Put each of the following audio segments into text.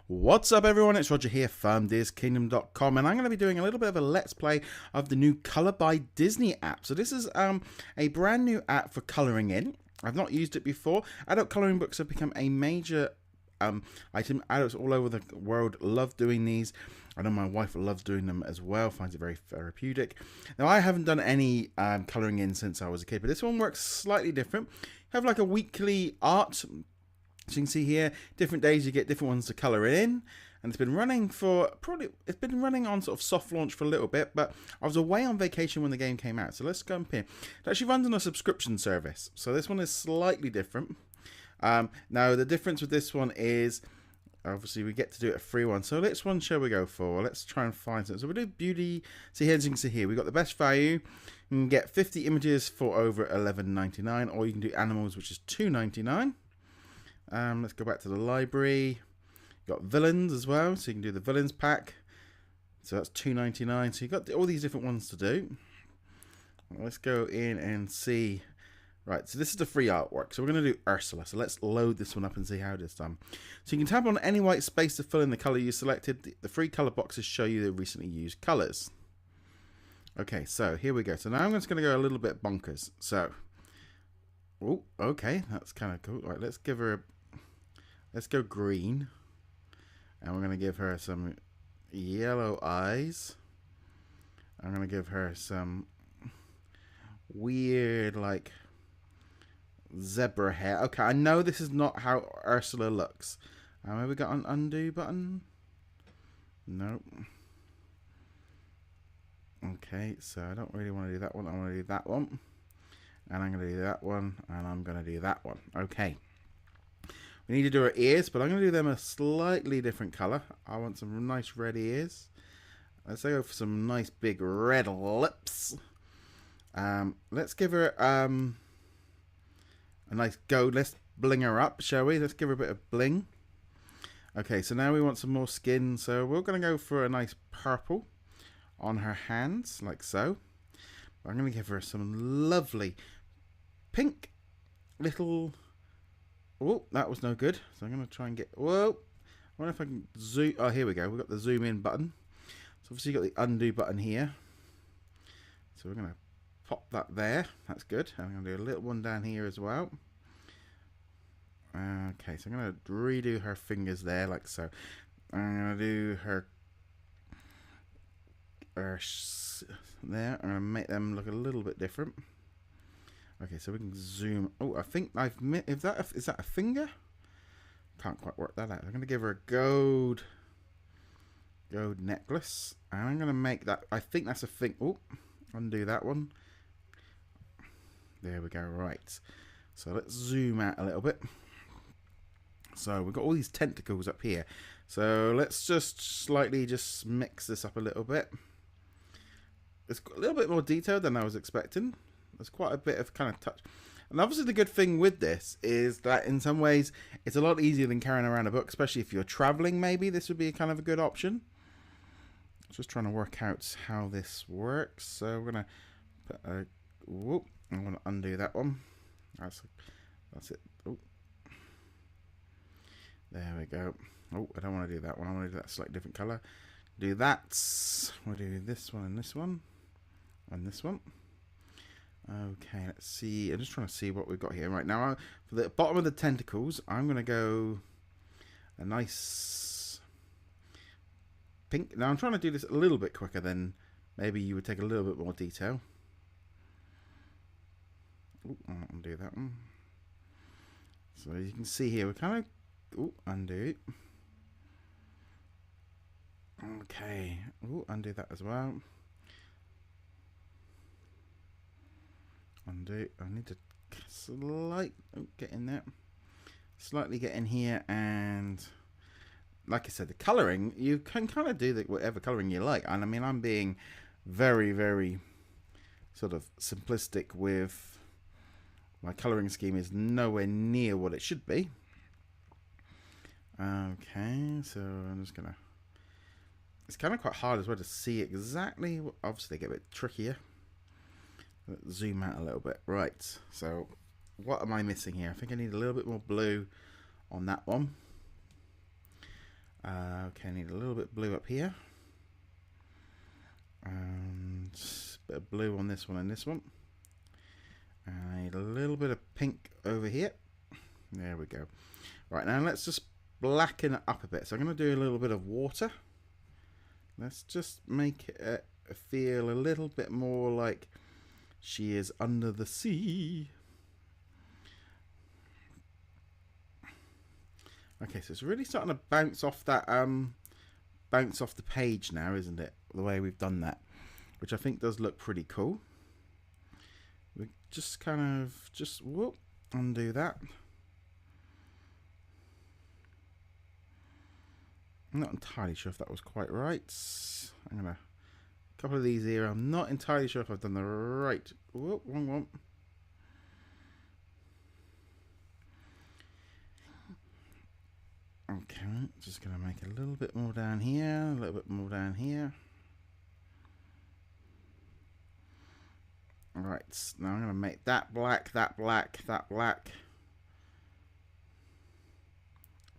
What's up everyone, it's Roger here from DisKingdom.com, and I'm going to be doing a little bit of a let's play of the new Color by Disney app. So this is a brand new app for colouring in. I've not used it before. Adult colouring books have become a major item. Adults all over the world love doing these. I know my wife loves doing them as well, finds it very therapeutic. Now I haven't done any colouring in since I was a kid, but this one works slightly different. You have like a weekly art. So you can see here, different days you get different ones to colour in, and it's been running for it's been running on sort of soft launch for a little bit, but I was away on vacation when the game came out. So let's jump in. It actually runs on a subscription service, so this one is slightly different. Now the difference with this one is obviously we get to do it a free one. So which one shall we go for? Let's try and find something. So we do beauty. See here, as you can see here, we got the best value. You can get 50 images for over $11.99, or you can do animals, which is $2.99. Let's go back to the library. You've got villains as well, so you can do the villains pack. So that's $2.99. So you've got all these different ones to do. Let's go in and see. Right, so this is the free artwork. So we're going to do Ursula. So let's load this one up and see how it is done. So you can tap on any white space to fill in the colour you selected. The free colour boxes show you the recently used colours. Okay, so here we go. So now I'm just going to go a little bit bonkers. So, oh, okay, that's kind of cool. Right, let's give her a... Let's go green, and we're going to give her some yellow eyes. I'm going to give her some weird, like, zebra hair. Okay, I know this is not how Ursula looks. Have we got an undo button? Nope. Okay, so I don't really want to do that one. I want to do that one. And I'm going to do that one, and I'm going to do that one. Okay. We need to do our ears, but I'm going to do them a slightly different colour. I want some nice red ears. Let's go for some nice big red lips. Let's give her a nice gold. Let's bling her up, shall we? Let's give her a bit of bling. Okay, so now we want some more skin. So we're going to go for a nice purple on her hands, like so. I'm going to give her some lovely pink little... Oh, that was no good. So I'm going to try and get... Whoa. I wonder if I can zoom... Oh, here we go. We've got the zoom in button. So obviously you've got the undo button here. So we're going to pop that there. That's good. And I'm going to do a little one down here as well. Okay, so I'm going to redo her fingers there, like so. I'm going to do her there. I'm going to make them look a little bit different. Okay, so we can zoom. Oh, I think I've missed. Is that a finger? Can't quite work that out. I'm going to give her a gold necklace, and I'm going to make that. I think that's a thing. Oh, undo that one. There we go. Right. So let's zoom out a little bit. So we've got all these tentacles up here. So let's just slightly just mix this up a little bit. It's got a little bit more detailed than I was expecting. There's quite a bit of kind of touch. And obviously the good thing with this is that in some ways it's a lot easier than carrying around a book, especially if you're traveling. Maybe this would be kind of a good option. Just trying to work out how this works. So we're going to put a... Whoop, I'm going to undo that one. That's it. Oh. There we go. Oh, I don't want to do that one. I want to do that slightly different colour. Do that. We'll do this one and this one. And this one. Okay, let's see. I'm just trying to see what we've got here. Right now, for the bottom of the tentacles, I'm going to go a nice pink. Now, I'm trying to do this a little bit quicker than maybe you would take a little bit more detail. Oh, I'll undo that one. So you can see here, we kind of... Oh, undo. Okay. Oh, undo that as well. Undo. I need to get in there. Slightly get in here, and like I said, the colouring, you can kind of do whatever colouring you like. And I mean, I'm being very, very sort of simplistic with my colouring scheme. Is nowhere near what it should be. Okay, so I'm just gonna... It's kind of quite hard as well to see exactly what... Obviously, they get a bit trickier. Let's zoom out a little bit. Right, so what am I missing here? I think I need a little bit more blue on that one. Okay, I need a little bit of blue up here. And a bit of blue on this one and this one. And I need a little bit of pink over here. There we go. Right, now let's just blacken it up a bit. So I'm going to do a little bit of water. Let's just make it feel a little bit more like she is under the sea. Okay, so it's really starting to bounce off that bounce off the page now, isn't it? The way we've done that, which I think does look pretty cool. We just kind of whoop, undo that. I'm not entirely sure if that was quite right. I'm gonna a couple of these here. I'm not entirely sure if I've done the right. Whoop, wrong one. Okay, just gonna make a little bit more down here, a little bit more down here. Alright, now I'm gonna make that black, that black, that black.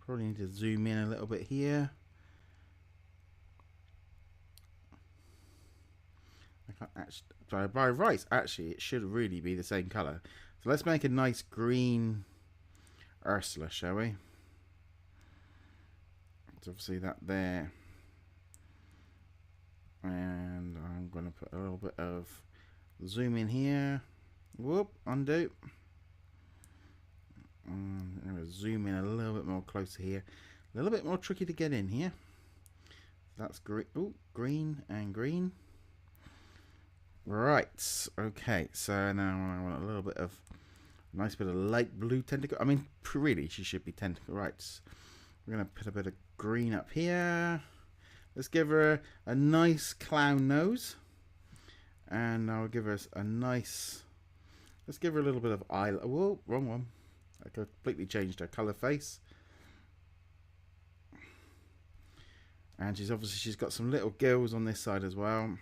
Probably need to zoom in a little bit here. I can't actually, by rights, actually, it should really be the same color. So let's make a nice green Ursula, shall we? So obviously that there. And I'm going to put a little bit of zoom in here. Whoop, undo. I'm going to zoom in a little bit more closer here. A little bit more tricky to get in here. That's green. Oh, green and green. Right. Okay. So now I want a little bit of nice bit of light blue tentacle. I mean, really, she should be tentacle. Right. We're going to put a bit of green up here. Let's give her a nice clown nose. And I'll give her a nice... Let's give her a little bit of eye... Whoa, wrong one. I completely changed her colour face. And she's got some little gills on this side as well.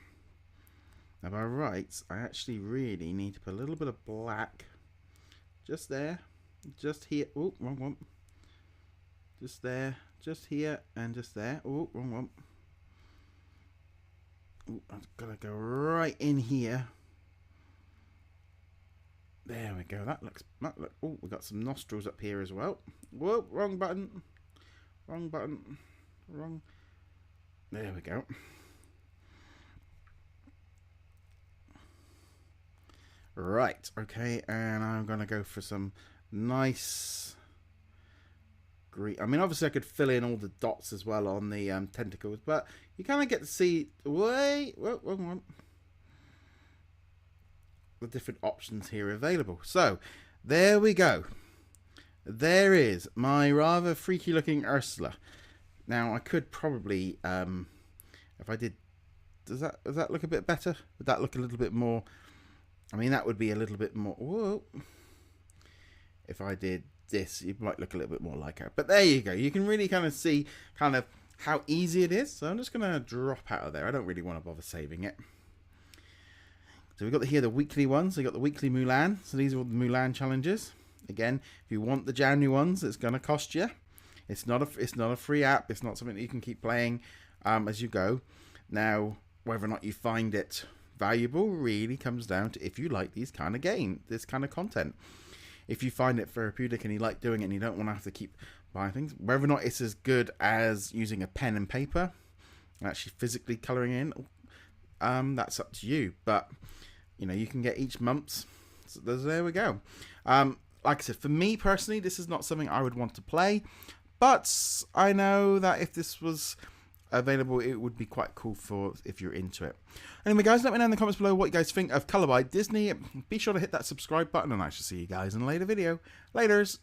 Now by rights, I actually really need to put a little bit of black. Just there. Just here. Oh, wrong one. Just there. Just here. And just there. Oh, wrong one. Ooh, I've got to go right in here. There we go. That looks. Oh, we got some nostrils up here as well. Whoa, wrong button. Wrong button. Wrong. There we go. Right. Okay, and I'm gonna go for some nice green. I mean, obviously, I could fill in all the dots as well on the tentacles, but you kind of get to see. Wait, wrong one. The different options here available. So there we go. There is my rather freaky looking Ursula. Now I could probably if I did, does that look a bit better? Would that look a little bit more? I mean, that would be a little bit more. Whoa. If I did this, it might look a little bit more like her. But there you go. You can really kind of see kind of how easy it is. So I'm just going to drop out of there. I don't really want to bother saving it. So we've got here the weekly ones. We've got the weekly Mulan. So these are all the Mulan challenges. Again, if you want the January ones, it's going to cost you. It's not a free app. It's not something that you can keep playing as you go. Now, whether or not you find it valuable really comes down to if you like these kind of this kind of content. If you find it therapeutic and you like doing it and you don't want to have to keep buying things, whether or not it's as good as using a pen and paper and actually physically colouring in, that's up to you. But you know, you can get each month's. So there we go. Like I said, for me personally, this is not something I would want to play, but I know that if this was available, it would be quite cool for if you're into it. Anyway, guys, let me know in the comments below what you guys think of Color by Disney. Be sure to hit that subscribe button, and I shall see you guys in a later video. Laters.